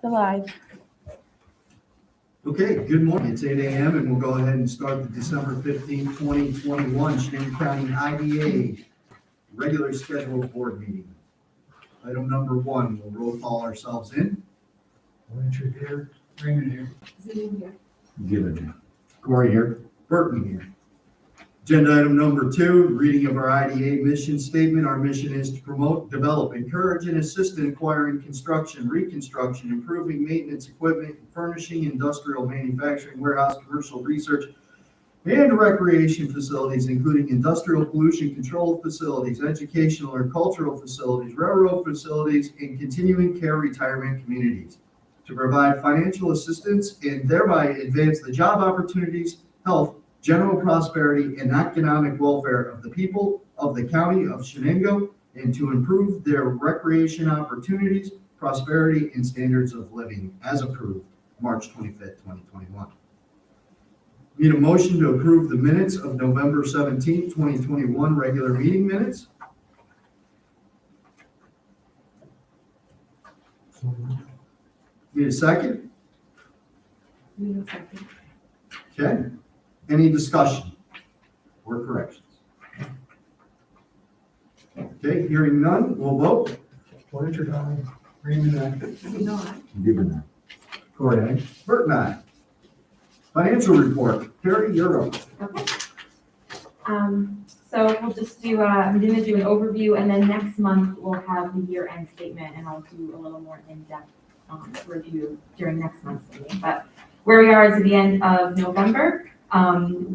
We're live. Okay, good morning. It's 8 a.m. and we'll go ahead and start the December 15th, 2021 Chenango County IDA regular scheduled board meeting. Item number 1, we'll roll call ourselves in. Blanchard here. Raymond here. Zieno here. Given here. Khoury here. Burton here. Agenda item number 2, reading of our IDA mission statement. Our mission is to promote, develop, encourage, and assist in acquiring construction, reconstruction, improving maintenance equipment, furnishing, industrial manufacturing, warehouse, commercial research, and recreation facilities, including industrial pollution control facilities, educational or cultural facilities, railroad facilities, and continuing care retirement communities, to provide financial assistance and thereby advance the job opportunities, health, general prosperity, and economic welfare of the people of the county of Chenango, and to improve their recreation opportunities, prosperity, and standards of living, as approved March 25th, 2021. Need a motion to approve the minutes of November 17th, 2021 regular meeting minutes. Need a second? Zieno second. Okay. Any discussion or corrections? Okay, hearing none, we'll vote. Blanchard, aye. Raymond, aye. Zieno aye. Given that. Khoury Nay. Burton, aye. Financial report. Khoury, you're up. Okay. So we'll just do, I'm gonna do an overview, and then next month we'll have the year-end statement, and I'll do a little more in-depth review during next month's meeting. But where we are is at the end of November.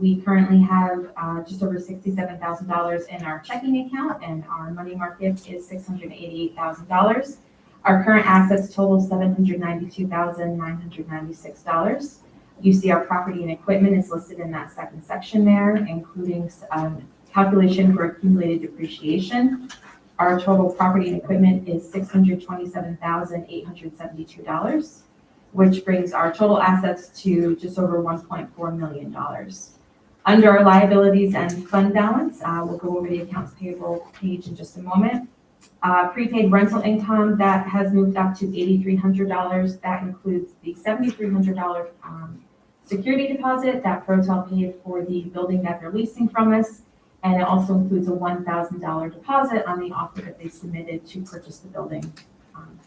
We currently have just over $67,000 in our checking account, and our money market is $688,000. Our current assets total $792,996. You see our property and equipment is listed in that second section there, including calculation for accumulated depreciation. Our total property and equipment is $627,872, which brings our total assets to just over $1.4 million. Under our liabilities and fund balance, we'll go over the accounts payable page in just a moment. Prepaid rental income, that has moved up to $8,300. That includes the $7,300 security deposit that Protel paid for the building that they're leasing from us. And it also includes a $1,000 deposit on the offer that they submitted to purchase the building.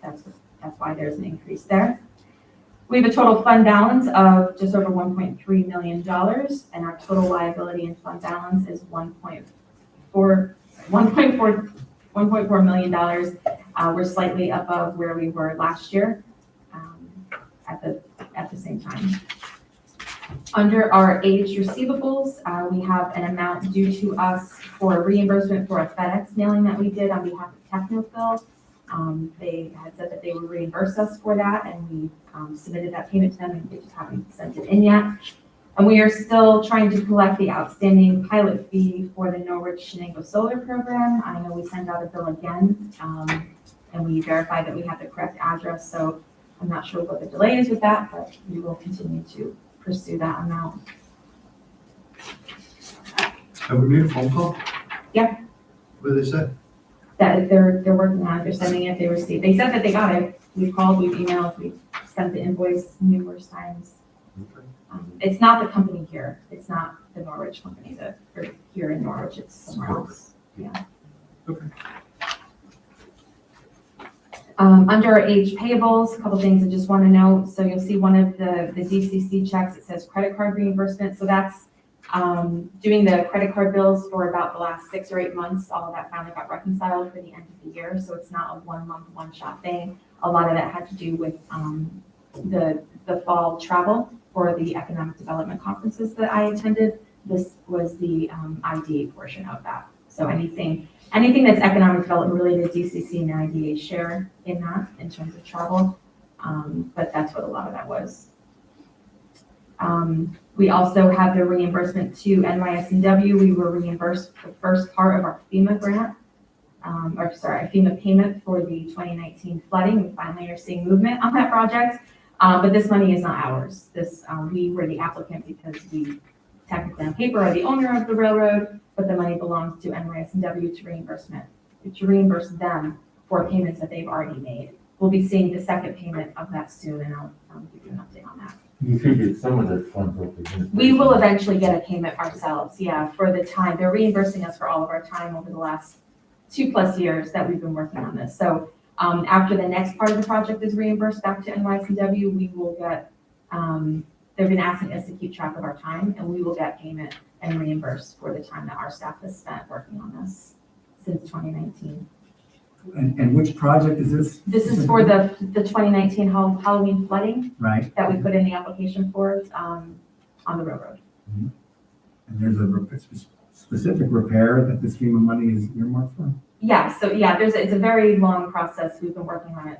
That's why there's an increase there. We have a total fund balance of just over $1.3 million, and our total liability and fund balance is $1.4 million. We're slightly above where we were last year at the same time. Under our aged receivables, we have an amount due to us for reimbursement for a FedEx mailing that we did on behalf of Technofil. They had said that they would reimburse us for that, and we submitted that payment to them, and they just haven't sent it in yet. And we are still trying to collect the outstanding pilot fee for the Norwich Chenango Solar Program. I know we sent out a bill again, and we verified that we have the correct address, so I'm not sure what the delay is with that, but we will continue to pursue that amount. Have we made a phone call? Yeah. What did they say? That they're working on it, they're sending it, they received. They said that they got it. We've called, we've emailed, we've sent the invoice numerous times. Okay. It's not the company here. It's not the Norwich company or here in Norwich. It's somewhere else. Yeah. Okay. Under our age payables, a couple things I just want to note. So you'll see one of the DCC checks. It says credit card reimbursement. So that's doing the credit card bills for about the last 6 or 8 months. All of that finally got reconciled for the end of the year. So it's not a 1 month, one shot thing. A lot of that had to do with the fall travel for the economic development conferences that I attended. This was the IDA portion of that. So anything that's economic development related, DCC and IDA share in that in terms of travel. But that's what a lot of that was. We also have the reimbursement to NYS&W. We were reimbursed the first part of our FEMA grant, FEMA payment for the 2019 flooding. We finally are seeing movement on that project, but this money is not ours. We were the applicant because we technically on paper are the owner of the railroad, but the money belongs to NYS&W to reimburse them for payments that they've already made. we'll be seeing the second payment of that soon, and I'll give you an update on that. You figured some of the funds will be. We will eventually get a payment ourselves, yeah, for the time. They're reimbursing us for all of our time over the last 2+ years that we've been working on this. So after the next part of the project is reimbursed back to NYCW, we will get, they've been asking us to keep track of our time, and we will get payment and reimbursed for the time that our staff has spent working on this since 2019. And which project is this? This is for the 2019 Halloween flooding Right, that we put in the application for on the railroad. and there's a specific repair that this FEMA money is earmarked for? Yeah, so yeah, it's a very long process. We've been working on it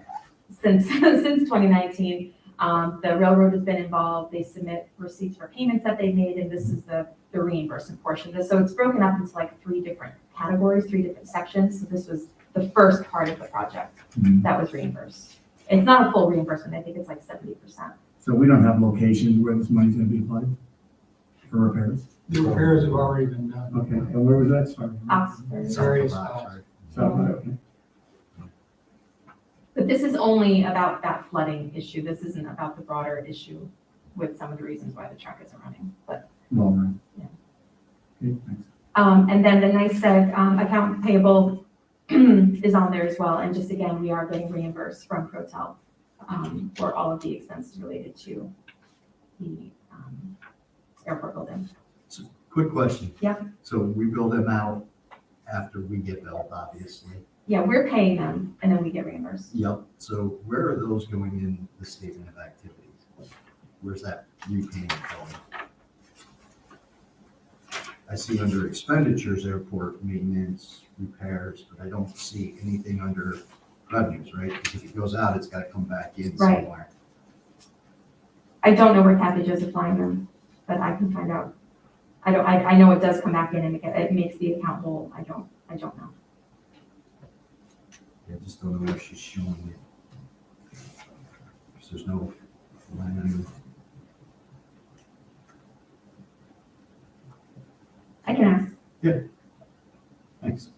since 2019. The railroad has been involved. They submit receipts for payments that they made, and this is the reimbursement portion. So it's broken up into like 3 different categories, 3 different sections. So this was the first part of the project that was reimbursed. It's not a full reimbursement. I think it's like 70%. So we don't have locations where this money's gonna be applied for repairs? The repairs have already been done. Okay, and where was that starting? Oxford. Various spots. Okay. But this is only about that flooding issue. This isn't about the broader issue with some of the reasons why the truck isn't running. But Well, right. Yeah. Okay, thanks. and then the NYSEG account payable is on there as well. And just again, we are getting reimbursed from Protel for all of the expenses related to the airport building. Quick question. Yeah. So we bill them out after we get billed, obviously. Yeah, we're paying them and then we get reimbursed. Yep. So where are those going in the statement of activities? Where's that repayment going? I see under expenditures, airport maintenance, repairs, but I don't see anything under revenues, right? Because if it goes out, it's got to come back in Right. somewhere. I don't know where Kathy is applying them, but I can find out. I know it does come back in and it makes the account whole. I don't know. I just don't know where she's showing it. Because there's no line item. I can ask. Thanks.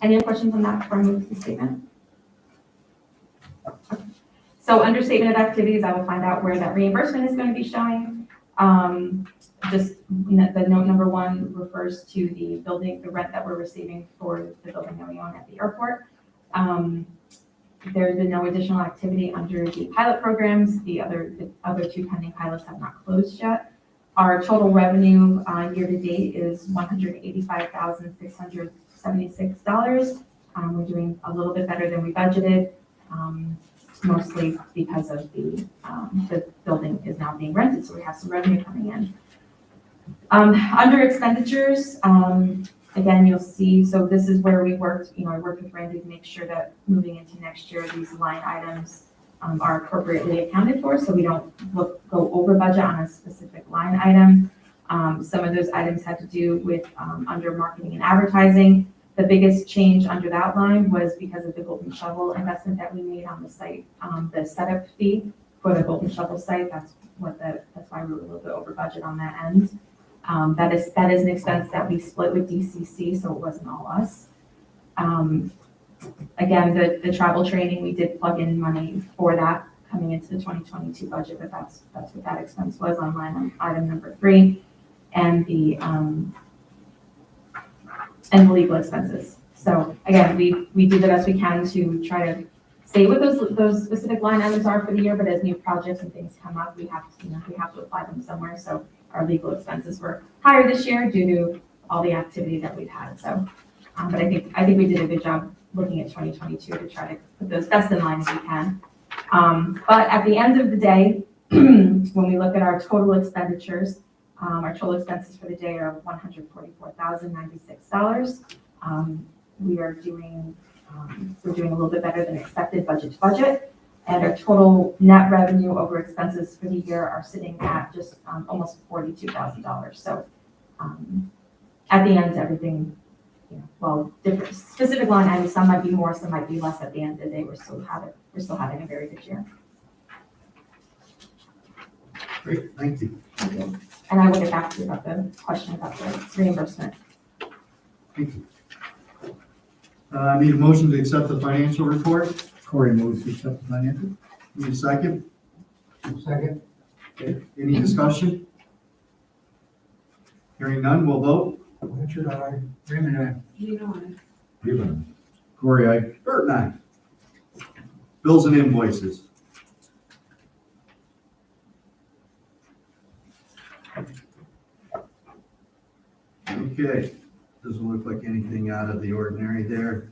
Any other questions on that before I move to the statement? So under statement of activities, I will find out where that reimbursement is going to be showing. Just the note number 1 refers to the building, the rent that we're receiving for the building that we own at the airport. There's been no additional activity under the pilot programs. The other 2 pending pilots have not closed yet. Our total revenue year to date is $185,676. We're doing a little bit better than we budgeted, mostly because of the building is now being rented, so we have some revenue coming in. Under expenditures, again, you'll see, so this is where we worked, I worked with Randy to make sure that moving into next year, these line items are appropriately accounted for, so we don't go over budget on a specific line item. Some of those items had to do with under marketing and advertising. The biggest change under that line was because of the Golden Shovel investment that we made on the site, the setup fee for the Golden Shovel site. That's why we were a little bit over budget on that end. That is an expense that we split with DCC, so it wasn't all us. Again, the travel training, we did plug in money for that coming into the 2022 budget, but that's what that expense was on line item number 3, and the legal expenses. So again, we do the best we can to try to say what those specific line items are for the year, but as new projects and things come up, we have to apply them somewhere. So our legal expenses were higher this year due to all the activity that we've had. So, but I think we did a good job looking at 2022 to try to put those best in line as we can. But at the end of the day, when we look at our total expenditures, our total expenses for the day are $144,096. We're doing a little bit better than expected budget to budget. And our total net revenue over expenses for the year are sitting at just almost $42,000. So at the end, everything, different specific line items, some might be more, some might be less. At the end of the day, we're still having a very good year. Great, thank you. And I will get back to you about the question about the reimbursement. Thank you. I need a motion to accept the financial report. Khoury moves to accept the financial. Need a second? Second. Okay. Any discussion? Hearing none, we'll vote. Blanchard, aye. Raymond, aye. Zieno, aye. Given. Khoury, aye. Burton, aye. Bills and invoices. Okay, doesn't look like anything out of the ordinary there,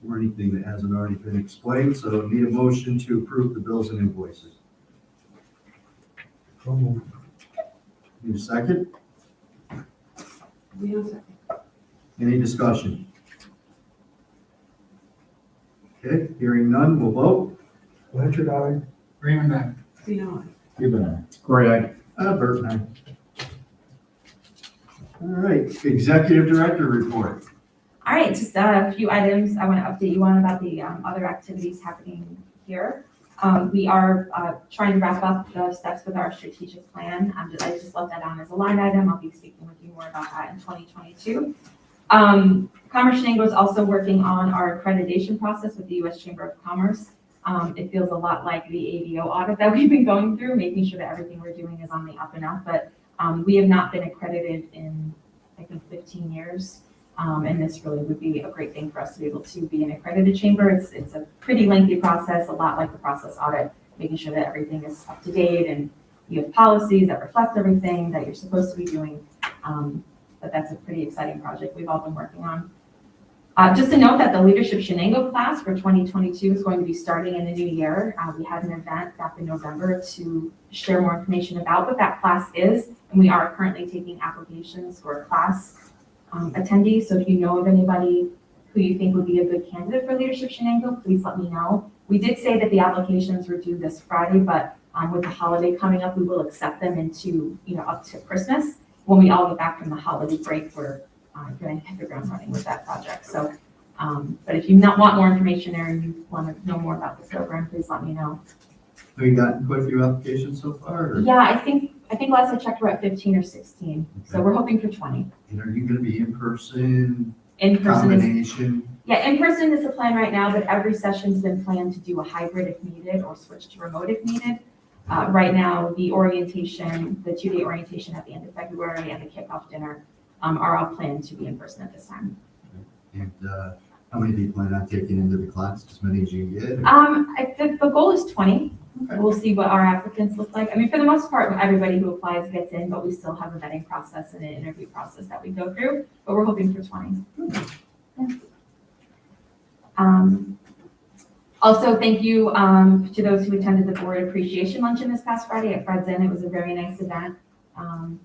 or anything that hasn't already been explained, so need a motion to approve the bills and invoices. So moved. Need a second? Zieno, second. Any discussion? Okay, hearing none, we'll vote. Blanchard, aye. Raymond, aye. Zieno, aye. Given. Khoury, aye. Burton, aye. All right, executive director report. All right, just a few items I want to update you on about the other activities happening here. We are trying to wrap up the steps with our strategic plan. I just left that on as a line item. I'll be speaking with you more about that in 2022. Commerce Chenango is also working on our accreditation process with the U.S. Chamber of Commerce. It feels a lot like the ADO audit that we've been going through, making sure that everything we're doing is on the up and up. But we have not been accredited in, I think, 15 years. And this really would be a great thing for us to be able to be an accredited chamber. It's a pretty lengthy process, a lot like the process audit, making sure that everything is up to date and you have policies that reflect everything that you're supposed to be doing. But that's a pretty exciting project we've all been working on. Just to note that the Leadership Chenango class for 2022 is going to be starting in the new year. We had an event back in November to share more information about what that class is, and we are currently taking applications for class attendees. So if you know of anybody who you think would be a good candidate for Leadership Chenango, please let me know. We did say that the applications were due this Friday, but with the holiday coming up, we will accept them into, up to Christmas. When we all get back from the holiday break, we're going to hit the ground running with that project. So, but if you want more information there and you want to know more about the program, please let me know. Have you gotten quite a few applications so far? Or? Yeah, I think last I checked we're at 15 or 16. So we're hoping for 20. And are you going to be in person? In person is, Combination? yeah, in person is the plan right now, but every session's been planned to do a hybrid if needed or switch to remote if needed. Right now, the orientation, the 2-day orientation at the end of February and the kickoff dinner are all planned to be in person at this time. And how many do you plan on taking into the class? As many as you get? The goal is 20. Okay. We'll see what our applicants look like. I mean, for the most part, everybody who applies gets in, but we still have a vetting process and an interview process that we go through, but we're hoping for 20. Yeah. Also, thank you to those who attended the board appreciation luncheon this past Friday at Fred's Inn. It was a very nice event.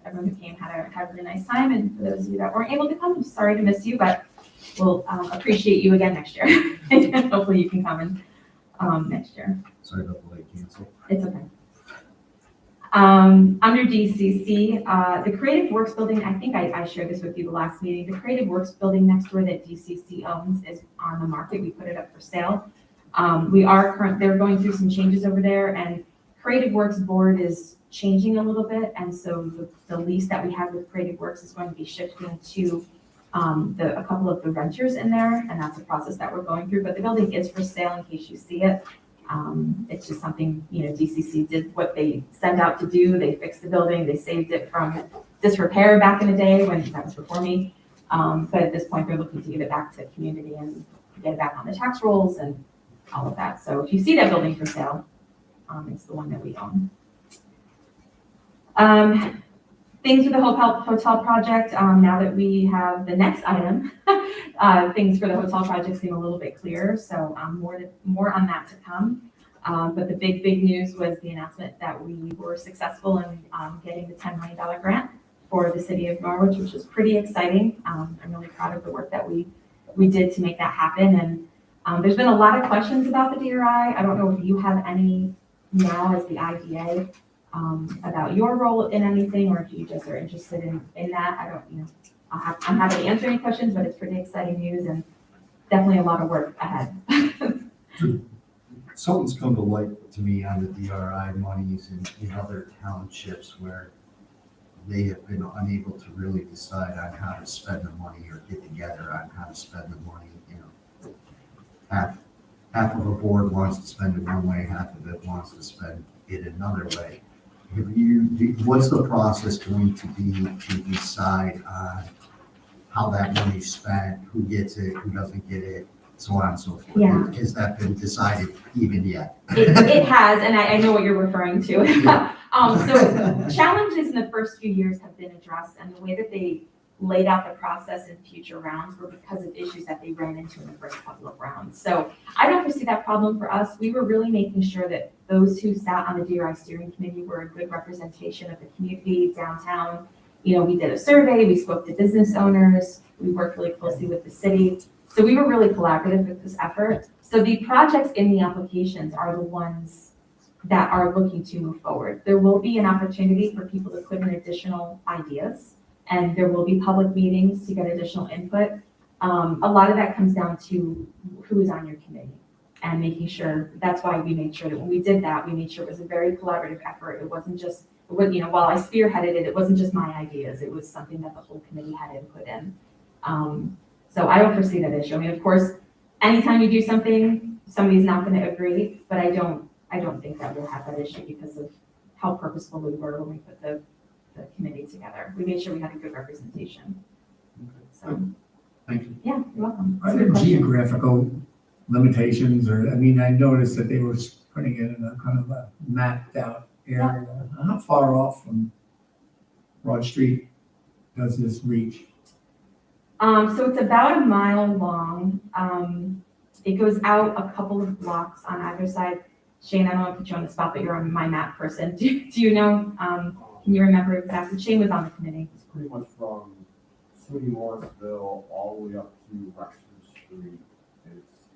Everyone who came had a really nice time, and for those of you that weren't able to come, I'm sorry to miss you, but we'll appreciate you again next year. And hopefully you can come in next year. Sorry about the late cancel. It's okay. Under DCC, the Creative Works building, I think I shared this with you the last meeting. The Creative Works building next door that DCC owns is on the market. We put it up for sale. They're going through some changes over there, and Creative Works board is changing a little bit. And so the lease that we have with Creative Works is going to be shifting to a couple of the renters in there. And that's a process that we're going through, but the building is for sale in case you see it. It's just something, DCC did what they sent out to do. They fixed the building. They saved it from disrepair back in the day when that was before me. But at this point, they're looking to get it back to community and get it back on the tax rolls and all of that. So if you see that building for sale, it's the one that we own. Things with the hotel project, now that we have the next item, things for the hotel project seem a little bit clearer, so more on that to come. But the big news was the announcement that we were successful in getting the $10 million grant for the city of Norwich, which is pretty exciting. I'm really proud of the work that we did to make that happen. And there's been a lot of questions about the DRI. I don't know if you have any now as the IDA about your role in anything, or if you just are interested in that. I don't, I'm happy to answer any questions, but it's pretty exciting news and definitely a lot of work ahead. something's come to light to me on the DRI monies in other townships where they have been unable to really decide on how to spend the money or get together on how to spend the money, you know. Half of a board wants to spend it one way, half of it wants to spend it another way. What's the process going to be to decide on how that money's spent, who gets it, who doesn't get it, so on and so forth? Yeah. Has that been decided even yet? It has, and I know what you're referring to. So challenges in the first few years have been addressed, and the way that they laid out the process in future rounds were because of issues that they ran into in the first couple of rounds. So I don't foresee that problem for us. We were really making sure that those who sat on the DRI steering committee were a good representation of the community downtown. You know, we did a survey, we spoke to business owners, we worked really closely with the city. So we were really collaborative with this effort. So the projects in the applications are the ones that are looking to move forward. There will be an opportunity for people to put in additional ideas, and there will be public meetings to get additional input. A lot of that comes down to who is on your committee and making sure. That's why we made sure that when we did that, we made sure it was a very collaborative effort. It wasn't just, you know, while I spearheaded it, it wasn't just my ideas. It was something that the whole committee had input in. So I don't foresee that issue. I mean, of course, anytime you do something, somebody's not going to agree, but I don't think that we'll have that issue because of how purposeful we were when we put the committee together. We made sure we had a good representation. So, Thank you. yeah, you're welcome. Are there geographical limitations, or, I mean, I noticed that they were putting it in a kind of a mapped out area. How far off from Broad Street does this reach? So it's about a mile long. It goes out a couple of blocks on either side. Shane, I don't want to put you on the spot, but you're on my map person. Do you know, can you remember exactly? Shane was on the committee. It's pretty much from SUNY Morrisville all the way up to Wexford Street. It's,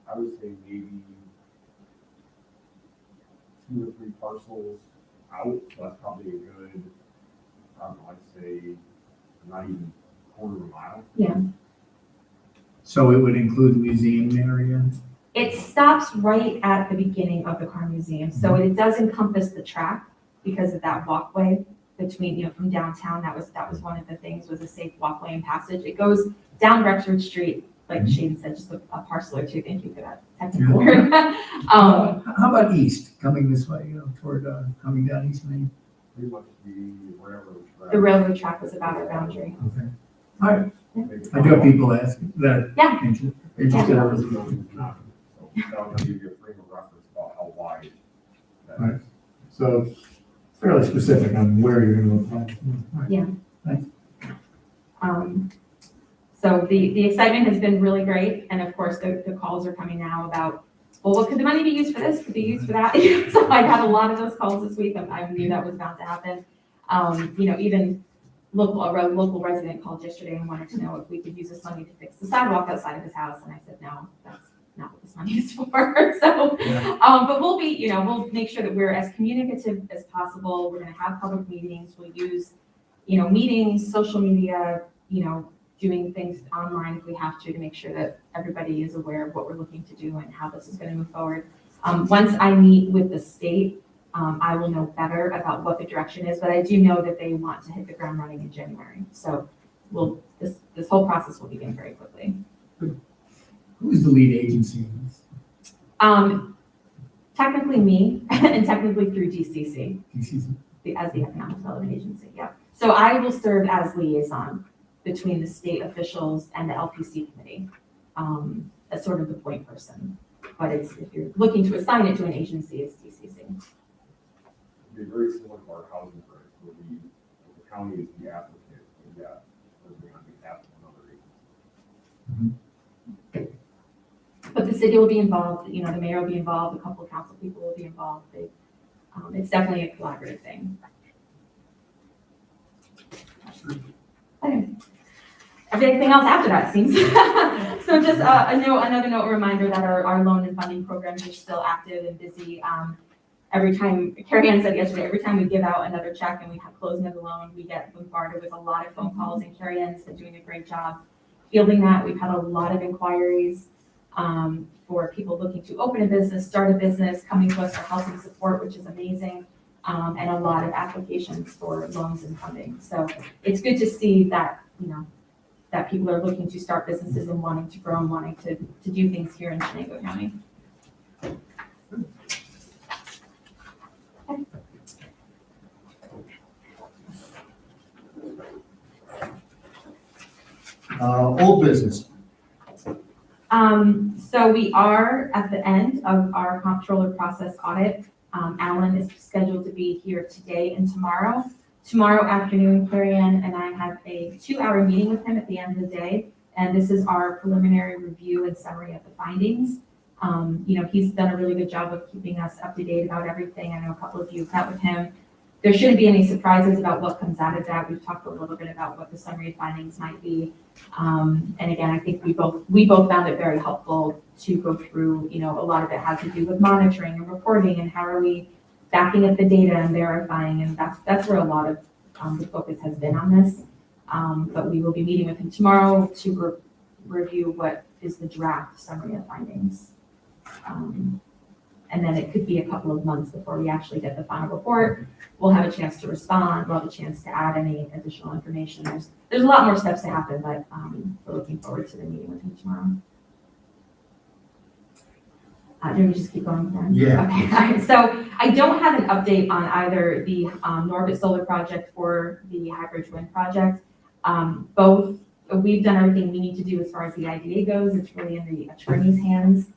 I would say maybe 2 or 3 parcels out, so that's probably a good, I'd say not even quarter of a mile. Yeah. So it would include the museum area? It stops right at the beginning of the car museum. So it does encompass the track because of that walkway between, you know, from downtown. That was one of the things, was a safe walkway and passage. It goes down Rexford Street, like Shane said, just a parcel or two. Thank you for that technical word. How about east, coming this way, you know, toward, coming down East Main? Pretty much the railroad track. The railroad track was about our boundary. Okay. All right. I do have people ask that. Yeah. Interested. So that'll give you a frame of reference about how wide that Right. is. So it's fairly specific on where you're going to apply. All right. Yeah. Thanks. So the excitement has been really great. And of course, the calls are coming now about, well, what could the money be used for this? Could be used for that? So I had a lot of those calls this week. I knew that was bound to happen. You know, even a local resident called yesterday and wanted to know if we could use this money to fix the sidewalk outside of his house. And I said, no, that's not what this money is for. So, but we'll be, you know, we'll make sure that we're as communicative as possible. We're going to have public meetings. We'll use, you know, meetings, social media, you know, doing things online if we have to make sure that everybody is aware of what we're looking to do and how this is going to move forward. Once I meet with the state, I will know better about what the direction is, but I do know that they want to hit the ground running in January. So this whole process will begin very quickly. Who's the lead agency in this? Technically me, and technically through DCC, DCC? as the Economic Development Agency, yeah. So I will serve as liaison between the state officials and the LPC committee, as sort of the point person. But it's, if you're looking to assign it to an agency, it's DCC. It'd be very similar to our housing grant, where the county is the applicant, and yeah, we're on behalf of another agency. But the city will be involved, you know, the mayor will be involved, a couple of council people will be involved. It's definitely a collaborative thing. Okay. Everything else after that seems. So just another note, a reminder that our loan and funding programs are still active and busy. Every time, Carrie Ann said yesterday, every time we give out another check and we have closing of the loan, we get bombarded with a lot of phone calls, and Carrie Ann's been doing a great job fielding that. We've had a lot of inquiries. for people looking to open a business, start a business, coming to us for help and support, which is amazing. And a lot of applications for loans and funding. So it's good to see that, that people are looking to start businesses and wanting to grow and wanting to do things here in Chenango County. Old business. So we are at the end of our comptroller process audit. Alan is scheduled to be here today and tomorrow. Tomorrow afternoon, Carrie Ann and I have a 2-hour meeting with him at the end of the day. And this is our preliminary review and summary of the findings. He's done a really good job of keeping us up to date about everything. I know a couple of you have met with him. There shouldn't be any surprises about what comes out of that. We've talked a little bit about what the summary of findings might be. And again, I think we both found it very helpful to go through, a lot of it has to do with monitoring and reporting and how are we backing up the data and verifying. And that's where a lot of the focus has been on this. But we will be meeting with him tomorrow to review what is the draft summary of findings. And then it could be a couple of months before we actually get the final report. We'll have a chance to respond. We'll have a chance to add any additional information. There's a lot more steps to happen, but we're looking forward to the meeting with him tomorrow. Do we just keep going then? Yeah. Okay. All right. So I don't have an update on either the Norbit Solar project or the Hybrid Wind project. Both, we've done everything we need to do as far as the IDA goes. It's really in the attorney's hands.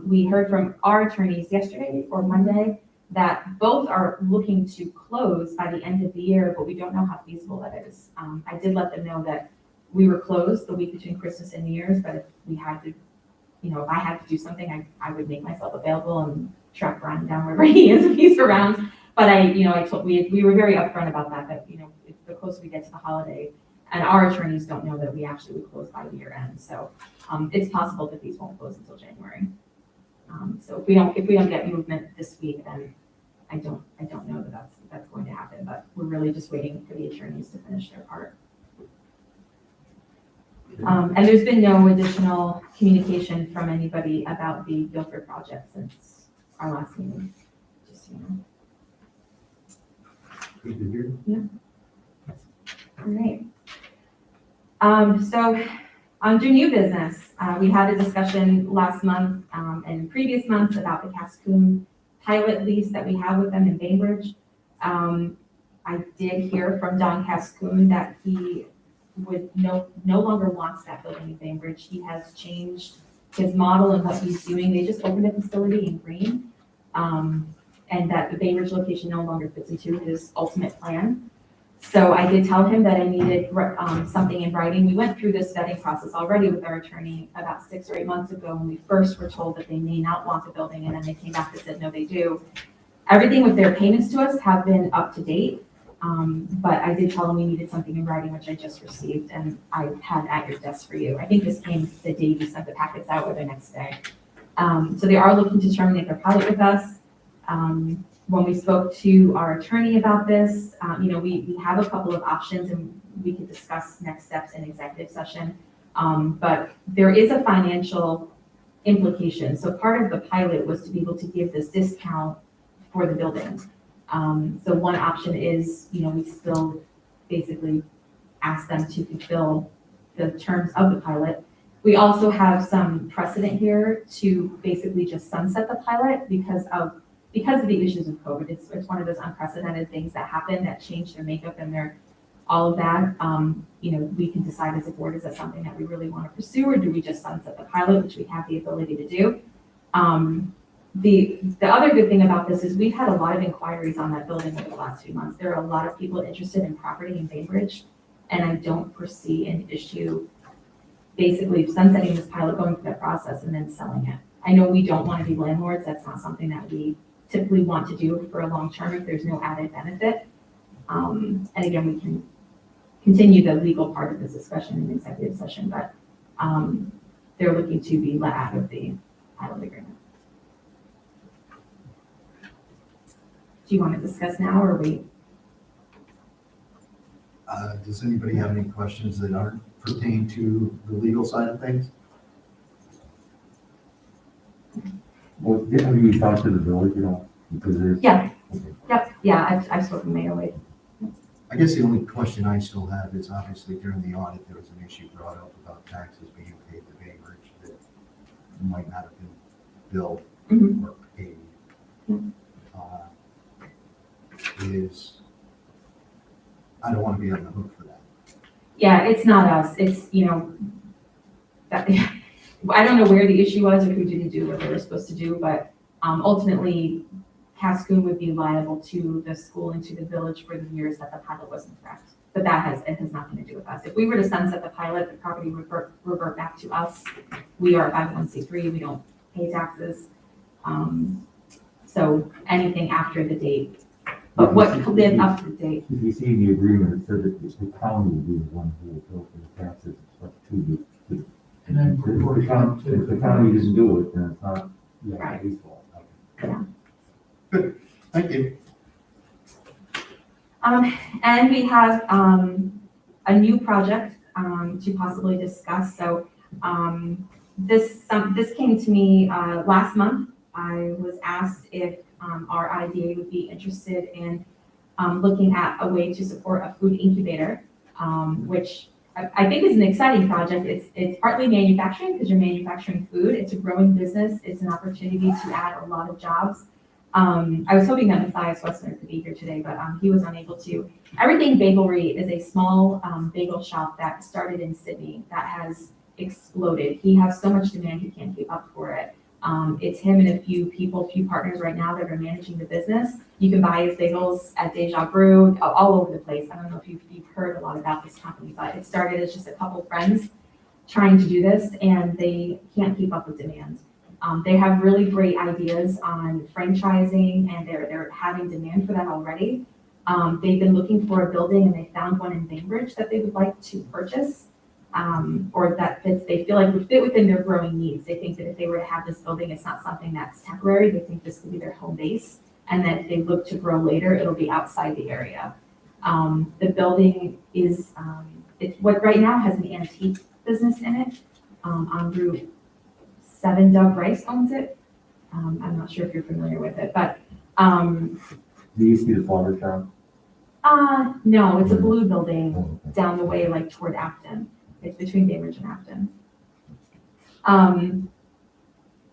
We heard from our attorneys yesterday or Monday that both are looking to close by the end of the year, but we don't know how feasible that is. I did let them know that we were closed the week between Christmas and New Year's, but if we had to, if I had to do something, I would make myself available and track Ryan down wherever he is if he's around. But we were very upfront about that, if the closer we get to the holiday, and our attorneys don't know that we actually would close by year end. So it's possible that these won't close until January. So if we don't get movement this week, then I don't know that that's going to happen. But we're really just waiting for the attorneys to finish their part. And there's been no additional communication from anybody about the Guilford project since our last meeting. Just so you know. Good to hear. Yeah. All right. So on to new business, we had a discussion last month and previous months about the Cascun pilot lease that we have with them in Bainbridge. I did hear from Don Cascun that he would no longer wants that building in Bainbridge. He has changed his model and what he's doing. They just opened a facility in Green, and that the Bainbridge location no longer fits into his ultimate plan. So I did tell him that I needed something in writing. We went through this vetting process already with our attorney about 6 or 8 months ago when we first were told that they may not want the building, and then they came back and said, no, they do. Everything with their payments to us have been up to date, but I did tell them we needed something in writing, which I just received, and I had at your desk for you. I think this came the day you sent the packets out or the next day. So they are looking to terminate their pilot with us. When we spoke to our attorney about this, we have a couple of options and we could discuss next steps in executive session. But there is a financial implication. So part of the pilot was to be able to give this discount for the building. So one option is, we still basically ask them to fulfill the terms of the pilot. We also have some precedent here to basically just sunset the pilot because of the issues of COVID. It's one of those unprecedented things that happen that change their makeup and all of that. We can decide as a board, is that something that we really want to pursue, or do we just sunset the pilot, which we have the ability to do? The other good thing about this is we've had a lot of inquiries on that building over the last few months. There are a lot of people interested in property in Bainbridge, and I don't foresee an issue basically sunsetting this pilot, going through that process, and then selling it. I know we don't want to be landlords. That's not something that we typically want to do for a long term if there's no added benefit. And again, we can continue the legal part of this discussion in executive session, but they're looking to be let out of the pilot agreement. Do you want to discuss now or wait? Does anybody have any questions that aren't pertain to the legal side of things? Have you talked to the village, because there's. Yeah. Okay. Yep, yeah, I've spoken to Mayor Wade. I guess the only question I still have is obviously during the audit, there was an issue brought up about taxes being paid to Bainbridge that might not have been billed Mhm. or paid. Mhm. I don't want to be on the hook for that. Yeah, it's not us, it's, that, I don't know where the issue was or who didn't do what they were supposed to do, but ultimately, Cascun would be liable to the school and to the village for the years that the pilot wasn't correct. But it has nothing to do with us. If we were to sunset the pilot, the property would revert back to us. We are a 501c3, we don't pay taxes. So anything after the date, but what lived up to the date. If you see the agreement, it said that the county will be the one who will bill for the taxes and stuff to the. And then If the county doesn't do it, then it's not, Right. his fault. Thank you. And we have a new project to possibly discuss. So this came to me last month. I was asked if our IDA would be interested in looking at a way to support a food incubator, which I think is an exciting project. It's partly manufacturing because you're manufacturing food. It's a growing business. It's an opportunity to add a lot of jobs. I was hoping that Matthias Westner could be here today, but he was unable to. Everything Bagelry is a small bagel shop that started in Sydney that has exploded. He has so much demand, he can't keep up for it. It's him and a few partners right now that are managing the business. You can buy his bagels at Deja Brew, all over the place. I don't know if you've heard a lot about this company, but it started as just a couple friends trying to do this, and they can't keep up with demand. They have really great ideas on franchising, and they're having demand for that already. They've been looking for a building, and they found one in Bainbridge that they would like to purchase, or that they feel like would fit within their growing needs. They think that if they were to have this building, it's not something that's temporary. They think this could be their home base, and that if they look to grow later, it'll be outside the area. The building is, it's what right now has an antique business in it on Route 7. Doug Rice owns it. I'm not sure if you're familiar with it, but Do you see the flower shop? no, it's a blue building Oh, okay. down the way, like toward Afton. It's between Bainbridge and Afton.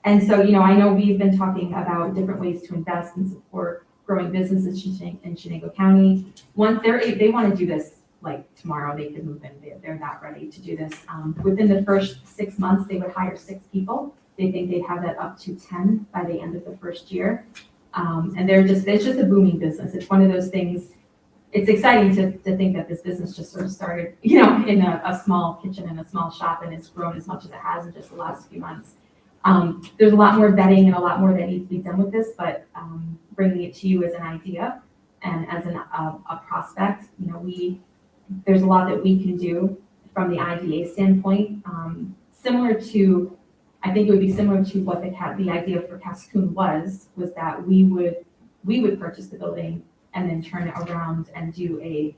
And so, I know we've been talking about different ways to invest and support growing businesses in Chenango County. Once they want to do this like tomorrow, they could move in. They're not ready to do this. Within the first 6 months, they would hire 6 people. They think they'd have that up to 10 by the end of the first year. And it's just a booming business. It's one of those things. It's exciting to think that this business just sort of started, in a small kitchen and a small shop, and it's grown as much as it has in just the last few months. There's a lot more vetting and a lot more that needs to be done with this, but bringing it to you as an idea and as a prospect, there's a lot that we can do from the IDA standpoint. I think it would be similar to what the idea for Cascun was that we would purchase the building and then turn it around and do a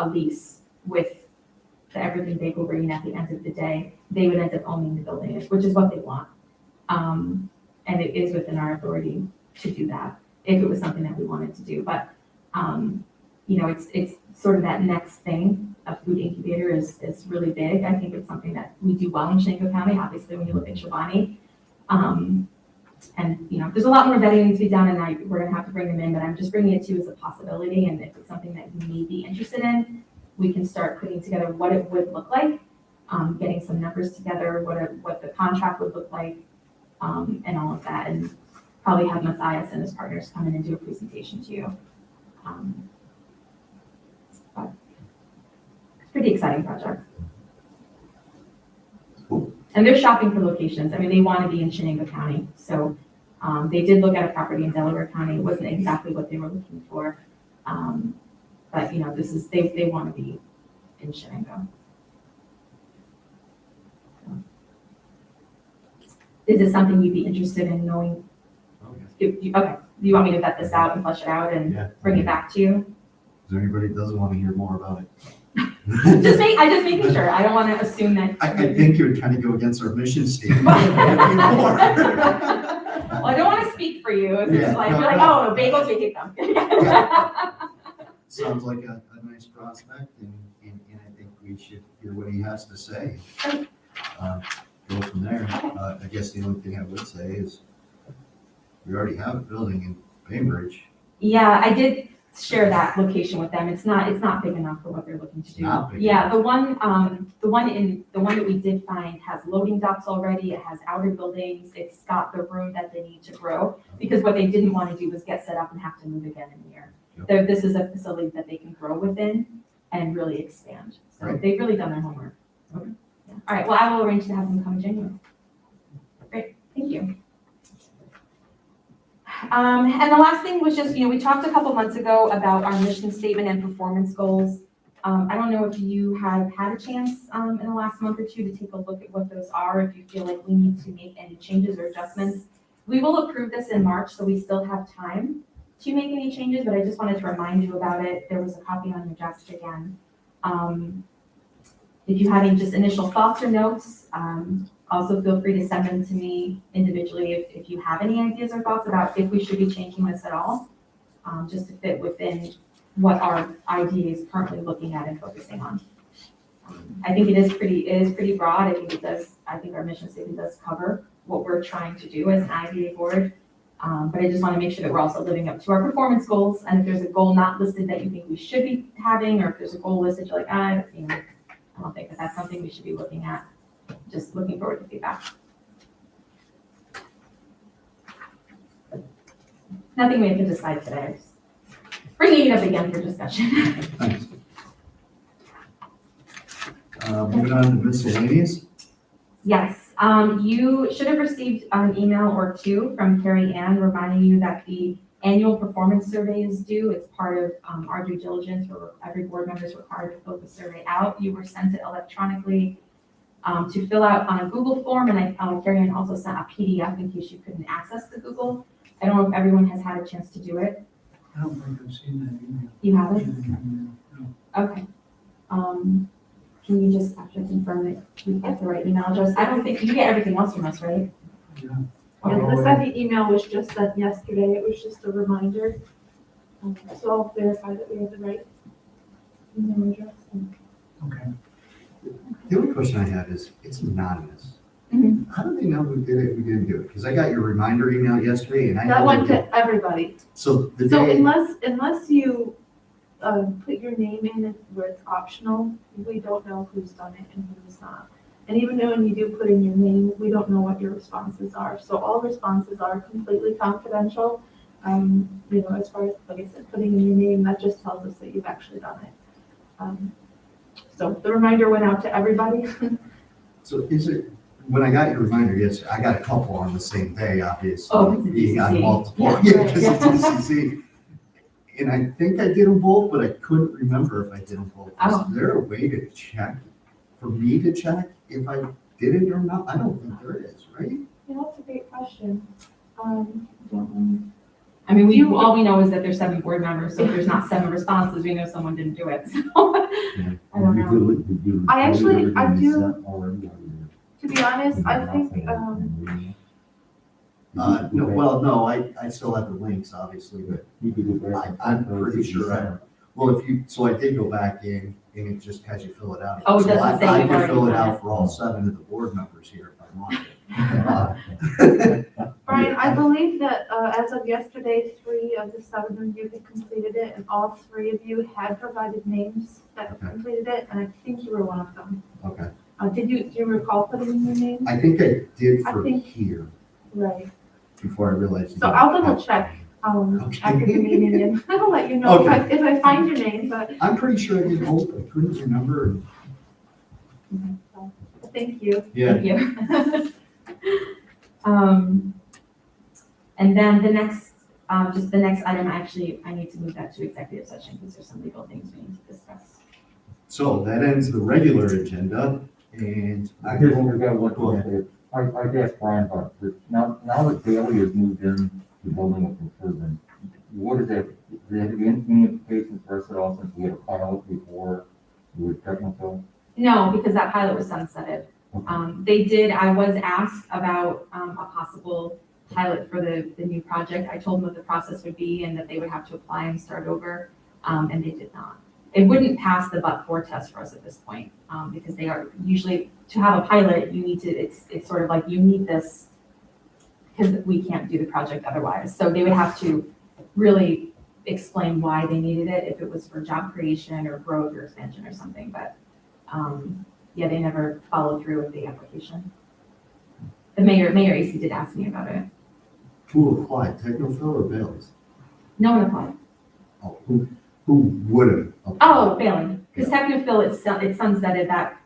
lease with the Everything Bagelry, and at the end of the day, they would end up owning the building, which is what they want. And it is within our authority to do that if it was something that we wanted to do. But it's sort of that next thing. A food incubator is really big. I think it's something that we do well in Chenango County, obviously, when you look at Chobani. And there's a lot more vetting needs to be done, and we're gonna have to bring them in, but I'm just bringing it to you as a possibility. And if it's something that you may be interested in, we can start putting together what it would look like, getting some numbers together, what the contract would look like, and all of that, and probably have Matthias and his partners come in and do a presentation to you. But it's a pretty exciting project. Cool. And they're shopping for locations. I mean, they want to be in Chenango County. So they did look at a property in Delaware County. It wasn't exactly what they were looking for. But they want to be in Chenango. So. Is this something you'd be interested in knowing? Okay. Do you want me to vet this out and flesh it out and bring it back to you? Is there anybody that doesn't want to hear more about it? I'm just making sure. I don't want to assume that. I think it would kind of go against our mission statement. Well, I don't want to speak for you. If it's Yeah, like, no, you're like, no. oh, bagels, we hate them. Sounds like a nice prospect, and I think we should hear what he has to say. Go from there. I guess the only thing I would say is, we already have a building in Bainbridge. Yeah, I did share that location with them. It's not big enough for what they're looking to do. Not big Yeah, the one that we did find has loading docks already. It has outer buildings. It's got the room that they need to grow, because what they didn't want to do was get set up and have to move again in a year. Yep. This is a facility that they can grow within and really expand. So Right. they've really done their homework. Okay. Yeah. All right, well, I will arrange to have them come in January. Great, thank you. And the last thing was just, we talked a couple months ago about our mission statement and performance goals. I don't know if you have had a chance in the last month or two to take a look at what those are, if you feel like we need to make any changes or adjustments. We will approve this in March, so we still have time to make any changes, but I just wanted to remind you about it. There was a copy on your desk again. If you have any just initial thoughts or notes, also feel free to send them to me individually if you have any ideas or thoughts about if we should be changing this at all, just to fit within what our IDA is currently looking at and focusing on. I think it is pretty broad. I think our mission statement does cover what we're trying to do as an IDA board. But I just want to make sure that we're also living up to our performance goals. And if there's a goal not listed that you think we should be having, or if there's a goal listed, you're like, I don't think that that's something we should be looking at. Just looking forward to feedback. Nothing we have to decide today. Just bringing it up again for discussion. Thanks. Moving on to miscellaneous. Yes, you should have received an email or two from Carrie Ann reminding you that the annual performance survey is due. It's part of our due diligence, where every board member is required to fill the survey out. You were sent it electronically to fill out on a Google form, and Carrie Ann also sent a PDF in case you couldn't access the Google. I don't know if everyone has had a chance to do it. I don't think I've seen that email. You haven't? No. Okay. Can you just actually confirm that you get the right email address? I don't think, you get everything else from us, right? Yeah. Okay. And the second email was just sent yesterday, it was just a reminder. So I'll verify that we have the right email address. Okay. The only question I have is, it's anonymous. Mhm. How do they know who did it, who didn't do it? Because I got your reminder email yesterday, and I That know went they- to everybody. So the So day, unless you put your name in where it's optional, we don't know who's done it and who's not. And even though when you do put in your name, we don't know what your responses are. So all responses are completely confidential. As far as, like I said, putting in your name, that just tells us that you've actually done it. So the reminder went out to everybody. so is it, when I got your reminder yesterday, I got a couple on the same day, obviously. Oh, it's a Being on DCC. multiple, Yeah, yeah, right, because yeah. it's DCC. And I think I did them both, but I couldn't remember if I did them both. Oh. Is there a way to check, for me to check if I did it or not? I don't think there is, right? That's a great question. I mean, all we know is that there's 7 board members, so if there's not 7 responses, we know someone didn't do it. So, I don't know. I do, Already. to be honest, I think, No, I still have the links, obviously, but I'm pretty sure well, so I did go back in, and it just has you fill it out. Oh, it So doesn't say I you've can already fill it done out it. for all 7 of the board members here if I want. Brian, I believe that as of yesterday, 3 of the 7 of you had completed it, and all 3 of you had provided names that have Okay. completed it, and I think you were one of them. Okay, Do you recall putting in your name? I think I did I for think- here, Right. before I realized. So I'll double check Okay. after the meeting, and I'll let you know if I find your name, but I'm pretty sure I did both, I couldn't remember. thank you. Yeah, Thank you. And then the next item, I need to move that to executive session because there's some legal things we need to discuss. so that ends the regular agenda, and I Here's will what we got one thing. I'd ask Brian about this. Now that Bailey has moved in the building with improvement, what is that? Does that have any implications for us at all, since we had a pilot before we were technical? No, because that pilot was sunsetted. I was asked about a possible pilot for the new project. I told them what the process would be and that they would have to apply and start over, and they did not. It wouldn't pass the but-for test for us at this point, because they are usually, to have a pilot, you need to, it's sort of like, you need this because we can't do the project otherwise. So they would have to really explain why they needed it, if it was for job creation or growth or expansion or something, but, yeah, they never followed through with the application. The Mayor AC did ask me about it. Who applied, Technophil or Bailey's? No one applied. Oh, who would have? Oh, Bailey, because Technophil, it's sunsetted that,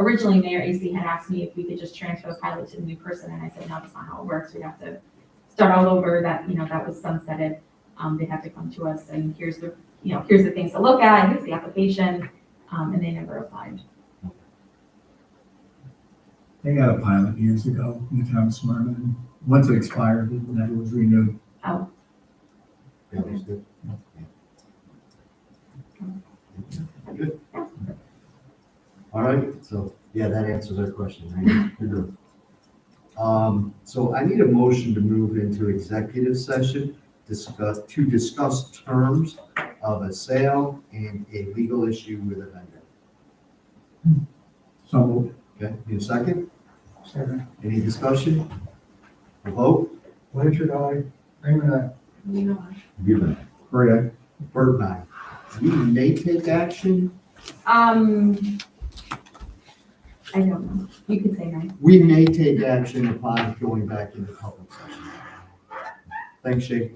originally Mayor AC had asked me if we could just transfer the pilot to the new person, and I said, no, that's not how it works, we'd have to start all over, that was sunsetted. They'd have to come to us, and here's the things to look at, here's the application, and they never applied. They got a pilot years ago in the town of Smyrna, and once it expired, it never was renewed. Oh, Bailey's good. Good. All right, so, yeah, that answers our question, right? You're good. So I need a motion to move into executive session, to discuss terms of a sale and a legal issue with a vendor. So, Okay, need a second? Second. Any discussion? A vote? Blanchard, aye. Raymond, aye. Given. Khoury Nay. Burton, aye. We may take action. I don't know, you could say no. We may take action upon going back into public session. Thanks, Shay.